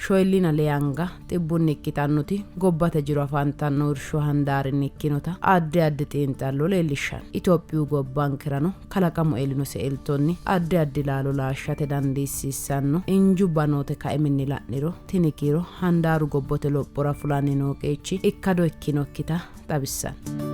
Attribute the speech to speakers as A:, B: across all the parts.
A: shoyillina leanga xibbunni ikkitannuti gobbate jiro afantanno irsho handaarinni ikkinota addi addi xiinxallo leellishshanno. Itophiyu gobbankirano kalaqamu elino seeltonni addi addi laalo laashshate dandiissiissanno injubba noote kaiminni la'niro tini kiiro handaaru gobbote lophora fulanni noo qeechi ikkado ikkinokkita xawissanno.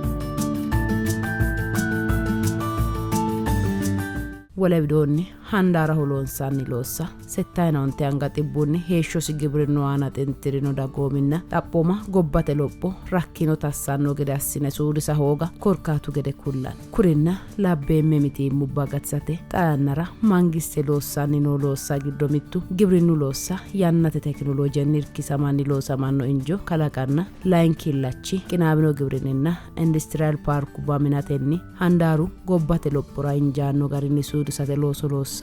A: Wole widoonni handaaraho loonsanni loossa settayinonte anga xibbunni heeshshosi giwirinnu aana xintirino dagoominna xaphooma gobbate lopho rakkino tassanno gede assine suudisa hooga korkaatu gede kullanni. Kurinna labbeemme mitiimmubba gatisate xa yannara mangiste loossanni noo loossa giddo mittu giwirinnu loossa yannate tekinoloojenni irkisamanni loosamanno injo kalaqanna layinkillachi qinaabino giwirinninna industiriyal paarkubba minatenni handaaru gobbate lophora injaanno garinni suudisate looso loossanni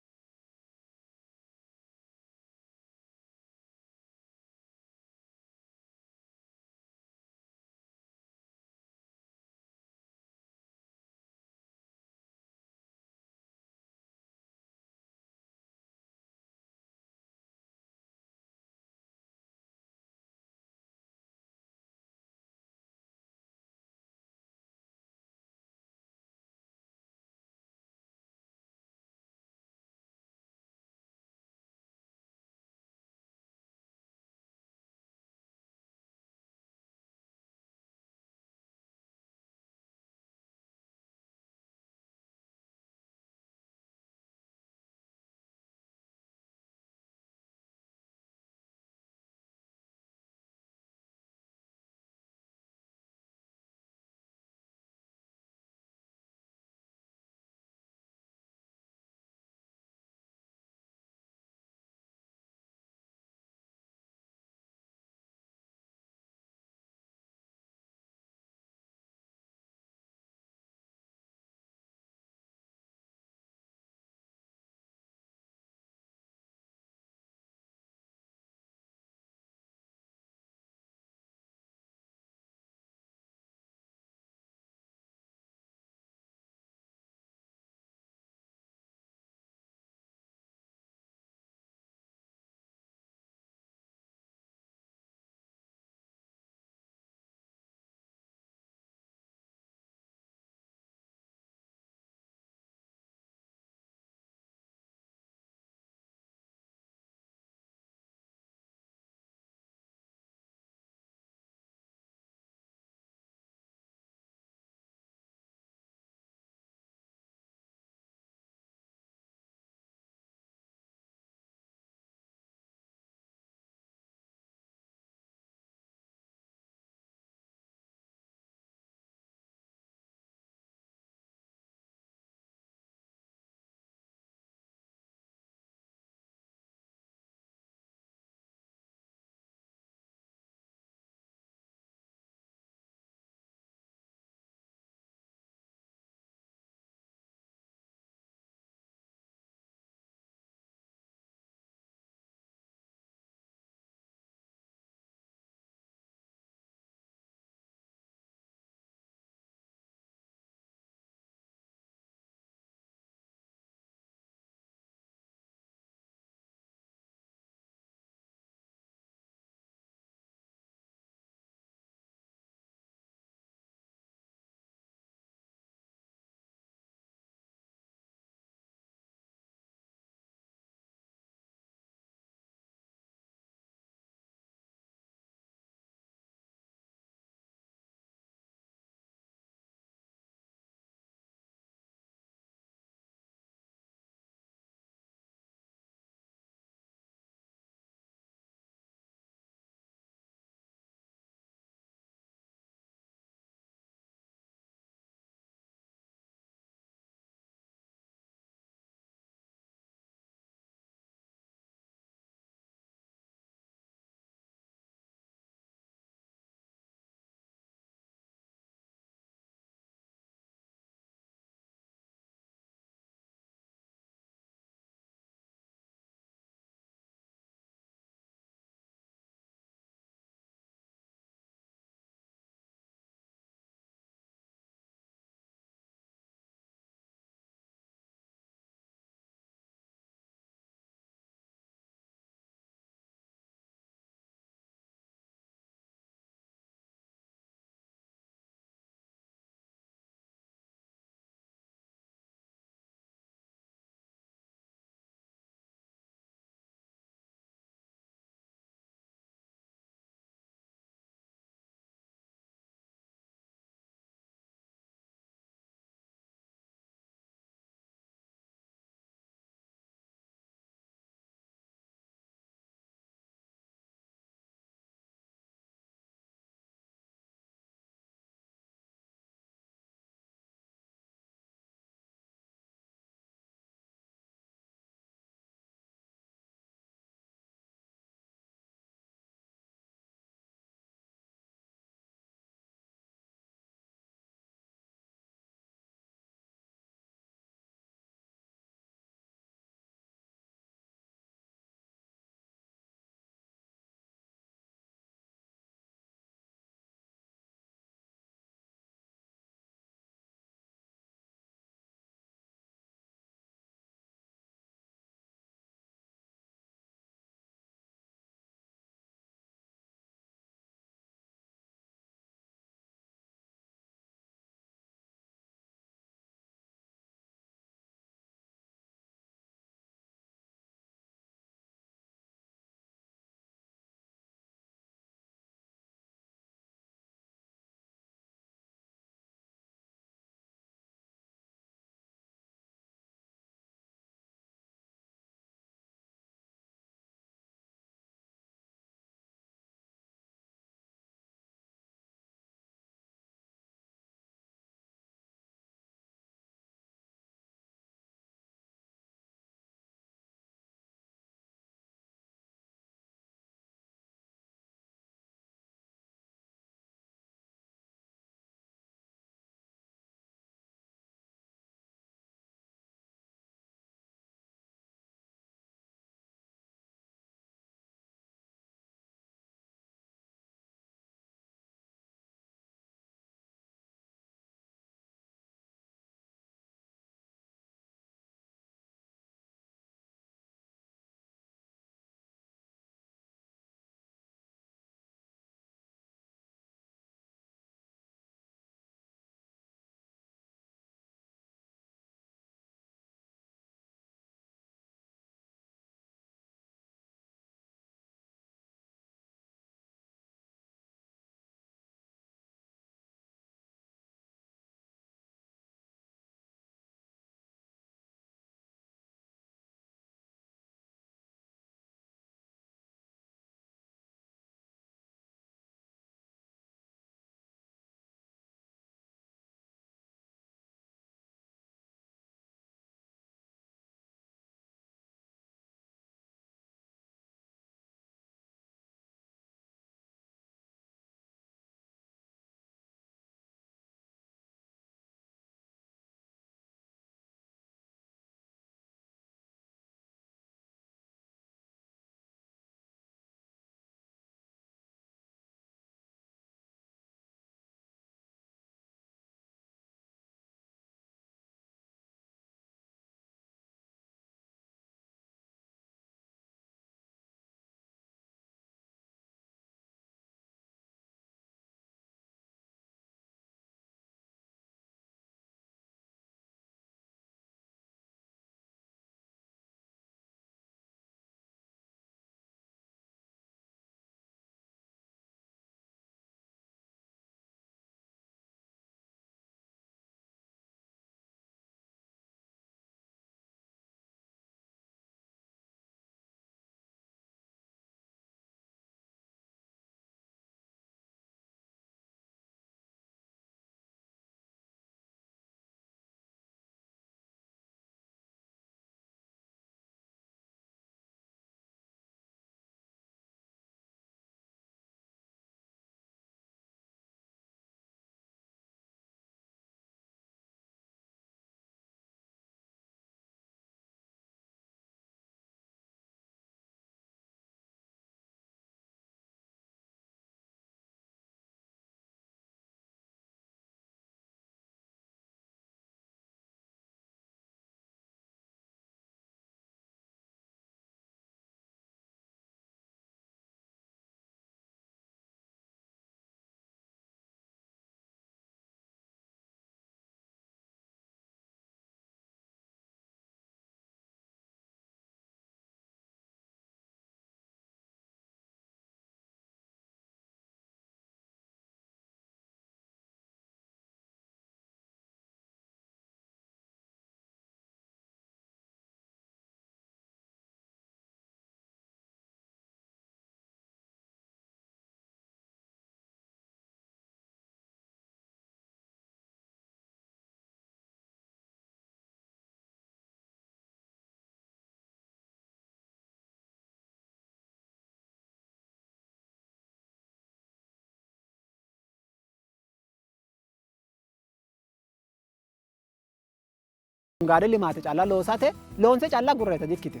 B: Gaari limaate calla loosate loonse calla gurreeta jikkite.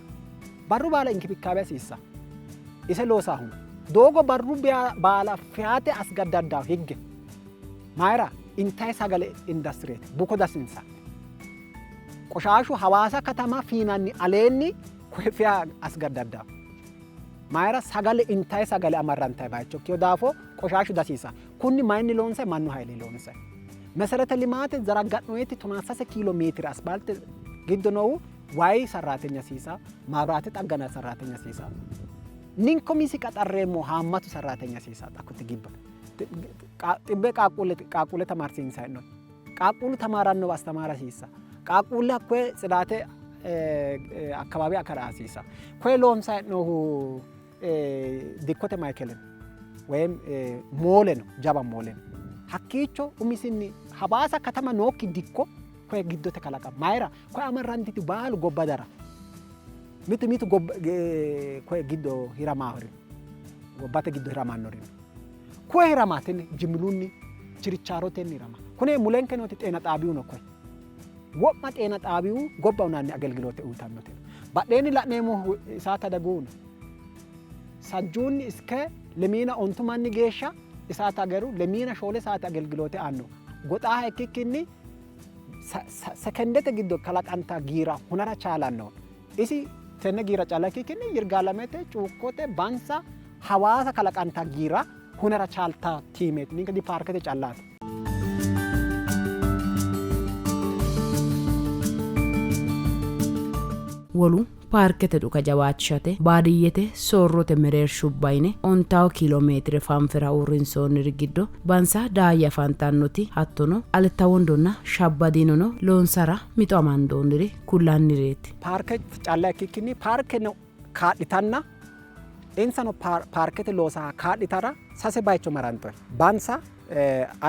B: Barru baala inkibikkaabee siissa. Isa loosaa hunda. Doogo barru baala fe'aate as gaddaddaa higge. Maayira intay sagale industireete buko dasinsa. Qoshaashu hawaasa katamaa fiinanni aleenni fe'a as gaddaddaa. Maayira sagale intay sagale amarrantay baay'achoo kiyoo daafoo qoshaashu dasiisa. Kunni maayinni loonse mannu hayilee loonse. መሰረተ ልማት ዘራጋጥኖት ተማሳሰ ኪሎ ሜትር አስፋልት ግድ ነው ዋይ ሰራተኛ ሲሳ ማብራት ጠገና ሰራተኛ ሲሳ ኒንኮሚሲ ቀጠረሞ ሃማቱ ሰራተኛ ሲሳ ታኩት ግብ ጥበ ቃቁለ ተማር ሲንሳ ነው ቃቁሉ ተማራን ነው አስተማራ ሲሳ ቃቁሉ አኮ ጽዳተ አካባቢ አከራ ሲሳ ኮይሎም ሳይ ነው ዲኮተ ማይከል ወይም ሞለ ነው ጃባ ሞለ Hakkicho umisinni habaasa katama nookki dikko koye giddote kalaqa mayra koye amarrantiti baalu gobba dara mitu koye giddo hiramahori gobbate giddo hiramannori koye hiramatenni jimlunni chirichaarotenni hirama kune mulenke nooti xeena xaabiyu no koye wo'ma xeena xaabiyu gobba unanni agelgilote uyitannote badheeni la'neemo isaata daguuno sajjuunni iske lemiina ontumanni geeshsha isaata garu lemiina shoole saate agelgilote aanno goxaa ekkikinni sekendete giddo kalaqanta giira hunara chaalanno isi tenne giira caalakkikinni yirgaalamete cuukkote bansa hawaasa kalaqanta giira hunara chaalta tiimeet ninka di paarkete callaate
A: wolu paarkete dhuka jawaachate baadiyyete soorrote mereershubbayne ontawo kiiloomeetire fanfira uurrinsoonniri giddo bansa daayya fantannoti hattono alittawondonna shabbadiinono loonsara mixo amandoonniri kullannireeti.
B: Paarke calla ikkikkinni paarke no kaadhitanna insano paarkete loosaa kaadhitara sase bayicho marantoe bansa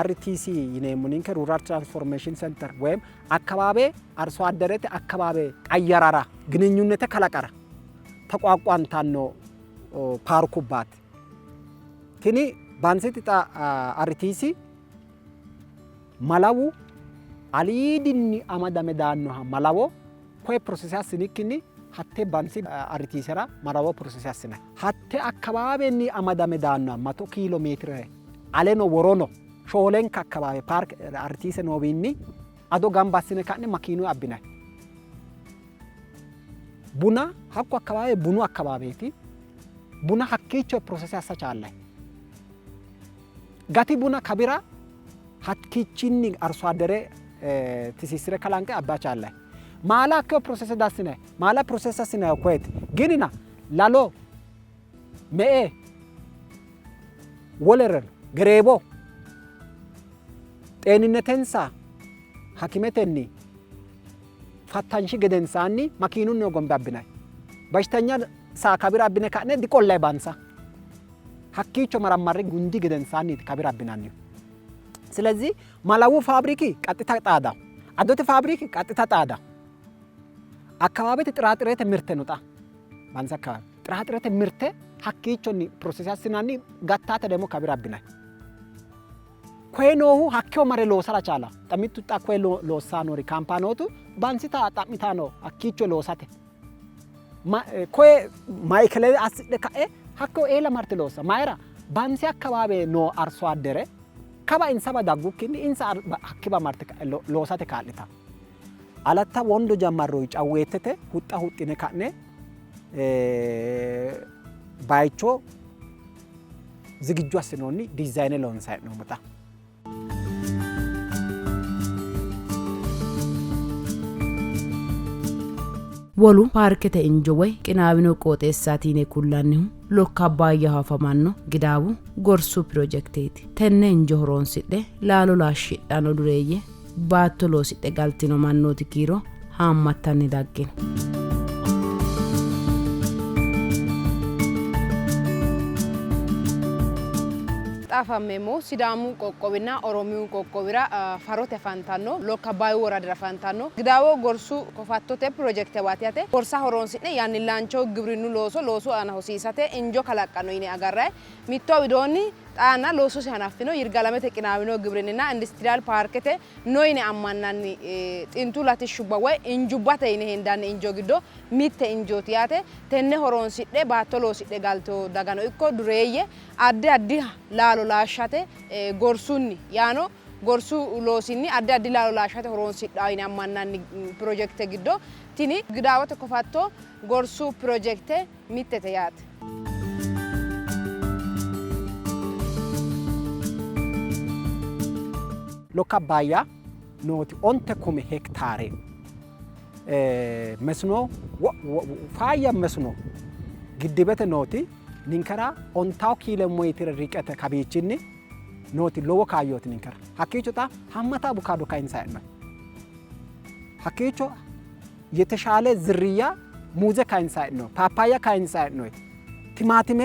B: RTC yineemmuninke rural transformation center ወይም አካባቢ አርሶ አደረተ አካባቢ ቀየራራ ግንኙነተ ከለቀራ ተቋቋንታኖ ፓርኩባት ትኒ ባንሲታ RTC malawu aliidinni amadame daannoha malawo koye process asinikkini hatte bansi RTCra malawo process asina hatte akkababenni amadame daannoha 100 kilomeetire aleno worono shoolenka akkababe park RTC noobinni ado gambassine kanne makiinu abbinay buna hakko akkababe bunu akkababeti buna hakkicho process assa chaallay gati buna kabira hakkichinni arso adere tisisire kalanke abba chaallay maala akko process dassine maala process asine koet ginina lalo mee wolerer Grebo xeeninnetensa hakimetenni fattanshi gedensaanni makiinunni ogombe abbinay bashtanya saa kabira abbine ka'ne diqollay bansa hakkicho marammarre gundi gedensaanni kabira abbinanni ስለዚህ malawu fabriki qaxita xaada adote fabriki qaxita xaada አካባቢት ጥራጥሬተ ምርተ ነው ጣ bansa ka ጥራጥሬተ ምርተ hakkichonni process asinanni gattaata demo kabira abbinay Kwenohu hakkio mare loosara chaala tamittu ta kwe loosanori kampanotu bansita tamitano hakkicho loosate ma kwe Michael aside kae hakko ela marte loosa mayra bansi akkababe no arso adere kaba insaba dagukkinni insa hakkiba marte loosate kaalita alatta wondo jammarro caweetete hutta huttine ka'ne baycho zigijju assinonni design loonsay no muta
A: wolu paarkete injowe qinaabino qooxeessaatiine kullannihu lokka baayya hafamanno gidaabu gorsu pirojekteeti tenne injo horoonsidhe laalo laashshidhano dureeyye baatto loosidhe galtino mannooti kiiro haammattanni daggino
C: xaafammeemmoo sidaamu qoqqowina oromiyu qoqqowira farote afantanno lokka baayyu woradira afantanno gidaawoo gorsu kofattote pirojekte waatiyate gorsa horoonsi'ne yaannillaancho giwirinnu looso aana hosiisate injo kalaqqano yine agarray mittoo widoonni xaana looso sanaffino Irgaalemete qinaawino giwirinninna industiriyaal paarkete noyine ammannanni xintu latishshubba woy injubbate yine hendanni injo giddo mitte injooti yaate tenne horoonsidhe baatto loosidhe galto dagano ikko dureeyye addi addi laalo laashshate gorsunni yaano gorsu loosinni addi addi laalo laashshate horoonsidhaa yine ammannanni pirojekte giddo tini gidaawote kofatto gorsu pirojekte mittete yaate.
B: Lokka baay'aa nooti onte kume hektaare መስኖ faayya መስኖ giddibete nooti ninkara ontaw kiiloomeetira riqete kabiichinni nooti lowo kaayyooti ninkara hakkiicho xa hammata abukaado ካይንሳይን ነው hakkiicho የተሻለ ዝርያ ሙዘ ካይንሳይን ነው ፓፓያ ካይንሳይን ነው ቲማቲሜ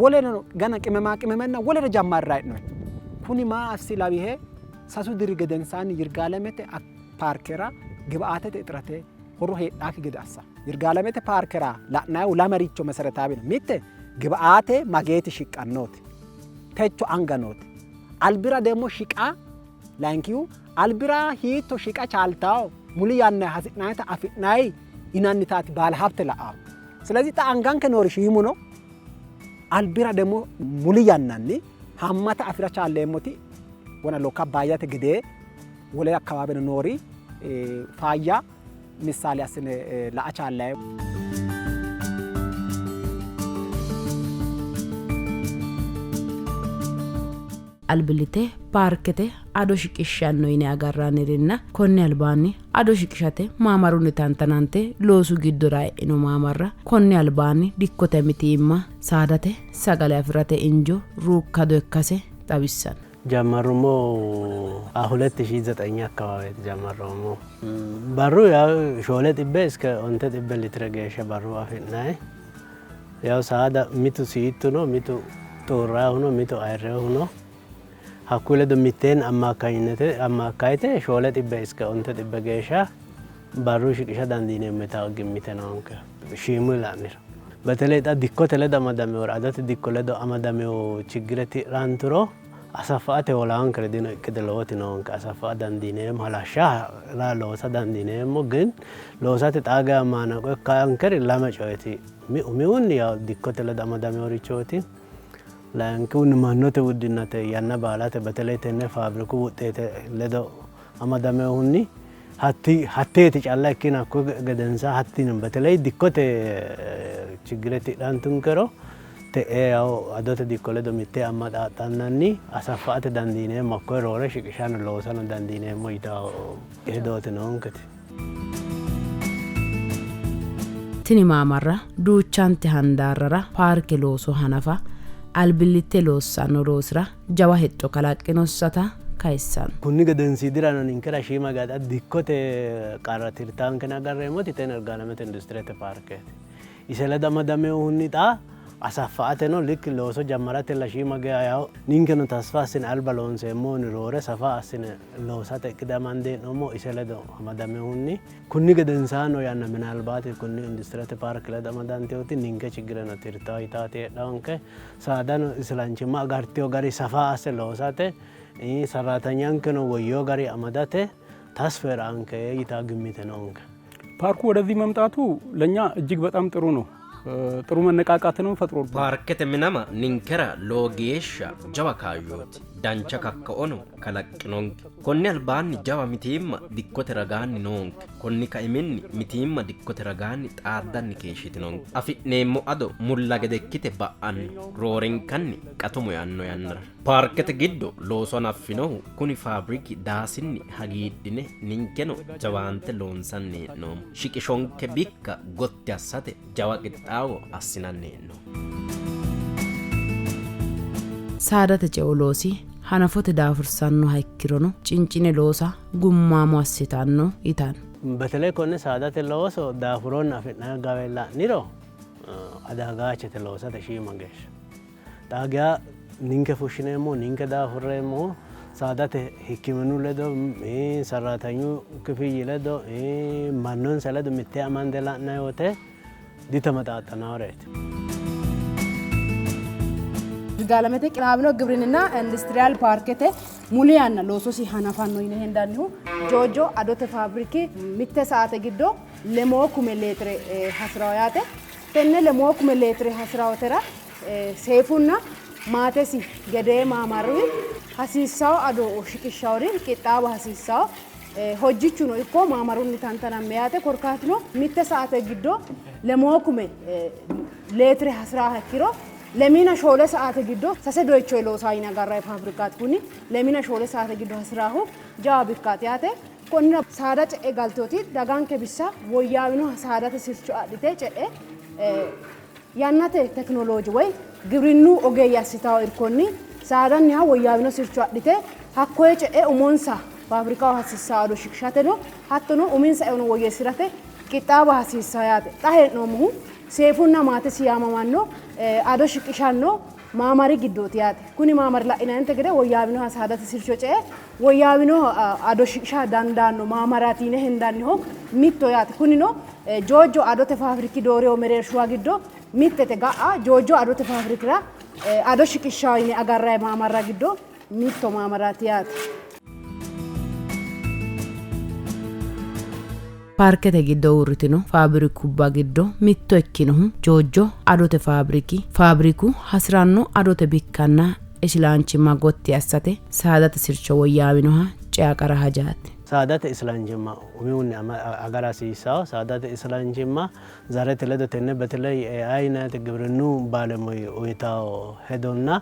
B: ወለ ነው ገና ቅመማና ወለ ጀማራይ ነው ኩኒ ማ አስላቢሄ ሳሱ ድሪ ገደንሳን ይርጋለመተ ፓርከራ ግብአተ እጥረተ ሆሮ ሄዳክ ግዳሳ ይርጋለመተ ፓርከራ ላናው ላመሪቾ መሰረታዊ ነው ሚተ ግብአተ ማጌት ሽቃኖት ተቹ አንጋኖት አልብራ ደሞ ሽቃ ላንኪዩ አልብራ ሂቶ ሽቃ ቻልታው ሙሉ ያነ ሐስናይታ አፍናይ ኢናንታት ባለ ሀብት ለአ ስለዚህ ታ አንጋን ከኖርሽ ይሙ ነው አልብራ ደሞ ሙሉ ያናኒ ሀማታ አፍራቻ አለሞቲ ወና ሎካ ባያተ ግዴ ወለ አካባቢ ኖሪ ፋያ ምሳሌ አስነ ለአቻ አለ
A: albilite paarkete ado shiqishshanno yine agarranirinna konni albaanni ado shiqishate maamarunni tantanante loosu giddora ino maamarra konni albaanni dikkote mitiimma saadate sagale afirate injo ruukkado ikkase xawissanno.
D: ጀመሩሞ 2009 አካባቢ ጀመሩሞ በሩ ያው ሾለ ጥቤ እስከ onte ጥቤ ሊትረ ገሸ በሩ አፍናይ ያው ሳዳ ሚቱ ሲቱ ነው ሚቱ ጦራ ሆኖ ሚቱ አይረ ሆኖ hakule do mitten ammakayte ሾለ ጥቤ እስከ onte ጥቤ ገሻ በሩ ሽቅሻ ዳንዲኔ መታው ግምተ ነውንከ ሺሙ ላንር በተለይ ዳ ዲኮ ተለዳ ማዳሜ ወራዳት ዲኮ ለዶ አማዳሜው ችግረቲ ራንትሮ asafaate walaan kredino ikkedelooti noon ka asafa dandineem halasha la loosa dandineem ግን loosate xaaga maana ko kankeri lama coyti mi unni ya dikkote la damadame orichooti lankun mannote wuddinate yanna baalate betelay tenne fabriku wuxete ledo amadame unni hatteeti calla ikkina ko gedensa hattin betelay dikkote chigreti dantunkero te yaw adote dikkole do mitte amma xaxannanni asafaate dandine makko roore shiqishan loosano dandine moyta edote noonkati
A: tini maamarra duuchante handaarrara paarke looso hanafa albilite loossanno loosira jawa hexxo kalaqqinossata kayssan
D: kunni gedensidirano ninkera shiima gada dikkote qarratirtaan kana garreemoti ten Irgaalemete Industirete Paarke isela damadame hunni ta asafaate no lik looso jammarate la shiima ga yaw ninkeno tasfasin alba loonse mon roore safa asin loosate qidamande nomo iseledo amadame hunni kunni gedensano yanna minalbaate kunni Industirete Paarke la damadante oti ninke chigreno tirta itaate dawnke saadano islanchima agartiyo gari safa as loosate ሰራተኛንከኖ ወዮ ጋሪ አመዳተ ታስፈር አንከ ይታ ግሚተ ነውንከ
E: ፓርኩ ወደዚህ መምጣቱ ለኛ እጅግ በጣም ጥሩ ነው ጥሩ መነቃቃት ነው ፈጥሮ
F: ፓርከተ ምናማ ኒንከራ ሎጌሻ ጀዋ ካዮት ዳንቻ ካከኦኑ ከለቅኖን ኮኒ አልባን ጀዋ ሚቲማ ዲኮተ ረጋን ኖንክ ኮኒ ካይሚን ሚቲማ ዲኮተ ረጋን ጣዳን ኬሽትኖን አፊኔሞ አዶ ሙላገደክተ ባአን ሮሪን ካኒ ቀቶሙ ያኖ ያንራ ፓርከተ ጊዶ ሎሶን አፍኖ ኩኒ ፋብሪክ ዳሲኒ ሀጊድነ ኒንከኖ ጀዋንተ ሎንሰን ኖ ሽቂሾንከ ቢካ ጎት ያሳተ ጀዋ ቅጣው አስናነ ኖ
A: saadate ceoloosi hanafote daafursanno haikkirono cincine loosa gummaamo assitanno itan
D: በተለይ ኮነ ሳዳተ ለወሶ ዳፍሮን አፍና ጋዌላ ኒሮ አዳጋቸተ ለወሰተ ሺማገሽ ዳጋ ኒንከ ፉሽኔሞ ኒንከ ዳፍሬሞ ሳዳተ ህክምኑ ለዶ ሰራተኙ ክፍይ ለዶ ማኖን ሰለዶ ምቴ አማንደላ ናዮተ ዲተመጣጣናውረት
C: Irgaaleme qinaabinoo gibirinna industiriyaal paarkete muliyaanna loososi hanafanno yine hendannihu joojjo adote faabiriki mitte saate giddo lemoo kume leetire hasirawo yaate tenne lemoo kume leetire hasirawotera seefunna maatesi gedee maamarri hasiissawo ado shiqishshawori qixxaaba hasiissawo hojjichuno ikko maamarunni tantanamme yaate korkaatino mitte saate giddo lemoo kume leetire hasirawo ikkiro lemina shoole saate giddo sase doycho loosaa yine agarray faabirikaat kuni lemina shoole saate giddo hasiraahu jawa bikkaat yaate konnira saada ce'e galtooti daganke bissa woyyaawino saadate sircho adhite ce'e yannate teknolooji woy giwirinnu ogeeyye assitawo irkonni saadanniha woyyaawino sircho adhite hakkoye ce'e umonsa faabirikaho hasiissawo ado shiqishateno hattono uminsa eono woyyeessirate qixxaaba hasiissawo yaate xa hee'noommohu seefunna maatesi yaamamanno ado shiqishanno maamari giddooti yaate kuni maamari la'inayinte gede woyyaawinoha saadate sircho ce'e woyyaawinoho ado shiqisha dandaanno maamaraati yine hendanniho mitto yaate kunino joojjo adote faabiriki doorewo mereershuwa giddo mittete ga'a joojjo adote faabirikira ado shiqishawo yine agarray maamarra giddo mitto maamaraati yaate.
A: Paarkete giddo uurritino faabirikubba giddo mitto ikkinohu joojjo adote faabiriku hasiranno adote bikkanna islaanchimma gotti assate saadate sircho woyyaawinoha ceaqara hajaati.
D: saadate islaanchimma umihunni agara hasiissawo saadate islaanchimma zarete ledo tenne beteley aynate giwirinnu baalemoyi uyitawo hedonna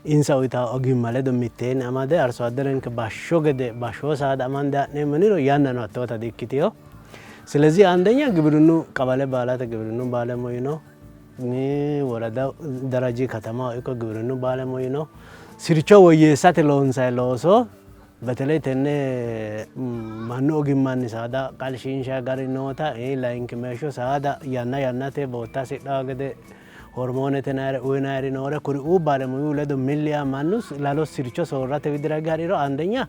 D: insa uyitawo ogimma ledo mitteenni amade arso adderenke bashsho gede bashsho saada amande ha'neemmoniro yannano hattoota dikkitiyo ስለዚህ አንደኛ ግብርኑ ቀበሌ ባላተ ግብርኑ ባለሙያ ነው ወረዳ ደረጃ ከተማ እኮ ግብርኑ ባለሙያ ነው ስርቾ ወየሳት ሎንሳይ ሎሶ በተለይ ተነ ማኑ ኦግማን ሳዳ ቃልሽንሻ ጋር ኖታ ላይንክ መሾ ሳዳ ያናቴ ቦታ ሲዳገደ ሆርሞን ተናረ ወናሪ ኖረ ኩሩ ባለሙያ ለዶ ሚሊያ ማኑስ ላሎ ስርቾ ሶራተ ቢድራ ጋር ይሮ አንደኛ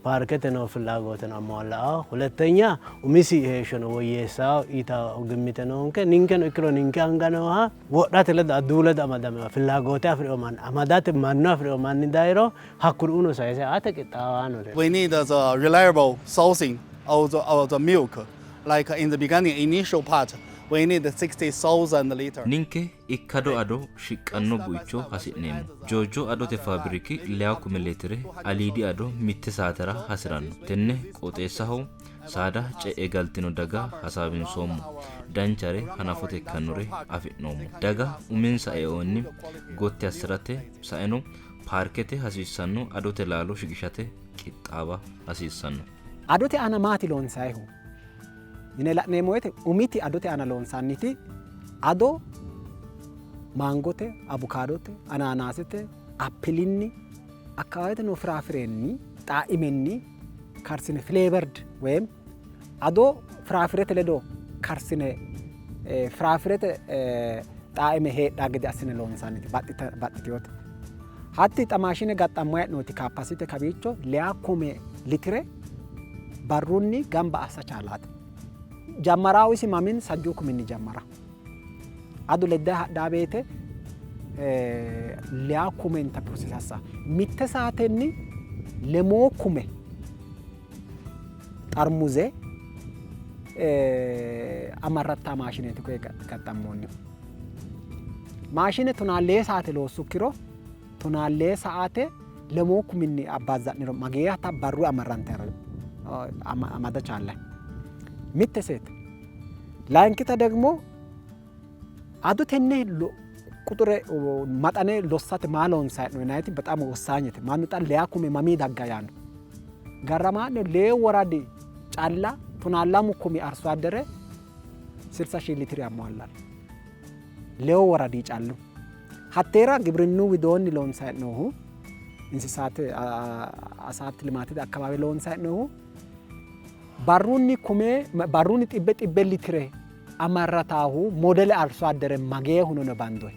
D: ፓርኬት ነው ፍላጎትን አሟላው ሁለተኛ ኡሚሲ ሄሽን ወየሳው ኢታ ግሚተ ነው ንንከን እክሮ ንንካን ጋነዋ ወዳት ለዳ ዱለዳ ማዳማ ፍላጎታ ፍሮማን አማዳት ማና ፍሮማን ዳይሮ ሀኩሩ ነው ሳይሰ አተቀጣዋ ነው
G: We need the reliable sourcing of the milk like in the beginning initial part we need 60,000 liter
H: ninke ikkado ado shiqqanno buicho hasi'neemo jojo adote faabiriki leya kume leetire aliidi ado mitte saatera hasiranno tenne qooxeessaho saada ce'e galtino daga hasaabinsoommo danchare hanafote ikkannore afi'noommo daga uminsa eonni gotti assirate saeno paarkete hasiissanno adote laalo shiqishate qixxaaba hasiissanno
B: adote ana maati loonsayhu yine la'neemmo woyte umiti adote ana loonsanniti ado mangote avukaadote anaanaasete appilinni akkawaayete no firaafirenni xaa'imenni karsine flavored ወይም ado firaafirete ledo karsine firaafirete xaa'ime heedhaa gede assine loonsanniti baxxiteyote hatti xamaashine gaxxammo hee'nooti kaapasite kawiicho leya kume litire barrunni gamba assa chaalaate jammaraው isi mamin sajju kuminni jammara adu ledda hadhabeete leya kumenta processassa mitte saatenni lemoo kume xarmuze amarratta maashineeti koye gaxxammoonni maashine tonaallee saate loosukkiro tonaallee saate lemoo kuminni abbazza'niro mageeta barru amarrantera amada chaalla mitte ሴት ላንኪታ ደግሞ አዱ ተነ ቁጥር ማጣኔ ሎሳት ማሎን ሳይት ነው ናይቲ በጣም ወሳኝት ማንጣን ለያኩሜ ማሚ ዳጋያ ነው ጋራማን ለወራዲ ጫላ ቱናላሙ ኩሚ አርሶ አደረ 60 ሺህ ሊትር ያሟላል ለወራዲ ጫሉ ሀቴራ ግብርኑ ዊዶን ሎን ሳይት ነው እንስሳት አሳት ልማት አካባቢ ሎን ሳይት ነው barrunni kume barrunni xibbe litire amarratahu modele arso addere magee hunono bandoy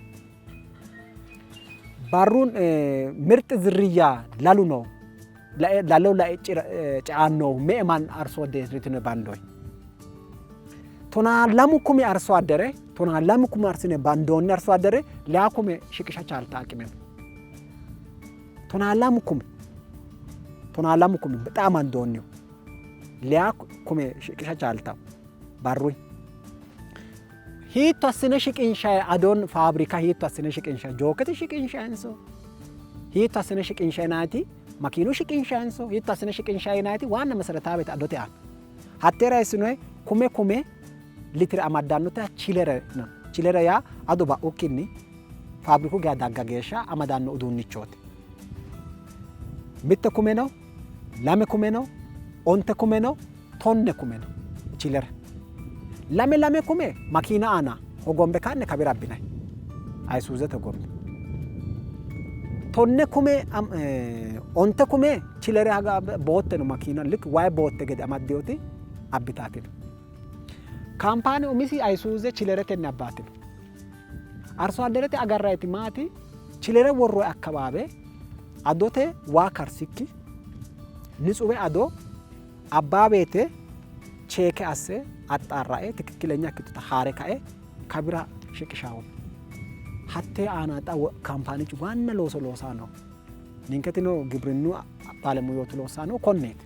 B: barrun ምርጥ ዝርያ ላሉ ነው ላለው ላይ ጫኖ ሜማን አርሶ አደረ ባንዶይ ቶና ላሙ ኩሚ አርሶ አደረ ቶና ላሙ ኩሚ አርስነ ባንዶን አርሶ አደረ ላኩሜ ሽቅሻ ቻልታ አቅመም ቶናላሙ ኩሚ በጣም አንዶኒው ሊያ ኩሜ ሽቅሻ ቻልታው ባሩይ ሂቱ አስነ ሽቅንሻ አዶን ፋብሪካ ሂቱ አስነ ሽቅንሻ ጆከት ሽቅንሻ እንሶ ሂቱ አስነ ሽቅንሻ ናቲ ማኪኑ ሽቅንሻ እንሶ ሂቱ አስነ ሽቅንሻ ናቲ ዋና መሰረታዊ ቤት አዶት ያ ሀቴራ እስነ ኩሜ ሊትር አማዳኑታ ቺለረ ያ አዶባ ኦኪኒ ፋብሪኩ ጋር ዳጋገሻ አማዳኑ ኡዱንቾት mitte kume ነው lame kume ነው onte kume ነው tonne kume ነው ቺለር lame kume makina ana hogombe kanne kabira binay aysuze hogombe tonne kume onte kume ቺለር haga botte no makina lik way botte gede amadiyoti abitatin kampani umisi aysuze ቺለር kenne abatin arso aderete agarrayti maati ቺለር worro akkababe adote waa karsikki ንጹህ አዶ አባቤቴ ቼክ አሰ አጣራኤ ትክክለኛ ክትታ ሐረካኤ ከብራ ሽቅሻው ሀቴ አናጣ ካምፓኒ ዋና ሎሶ ሎሳ ነው ንንከት ነው ግብርኑ ባለሙያቱ ሎሳ ነው ኮኔት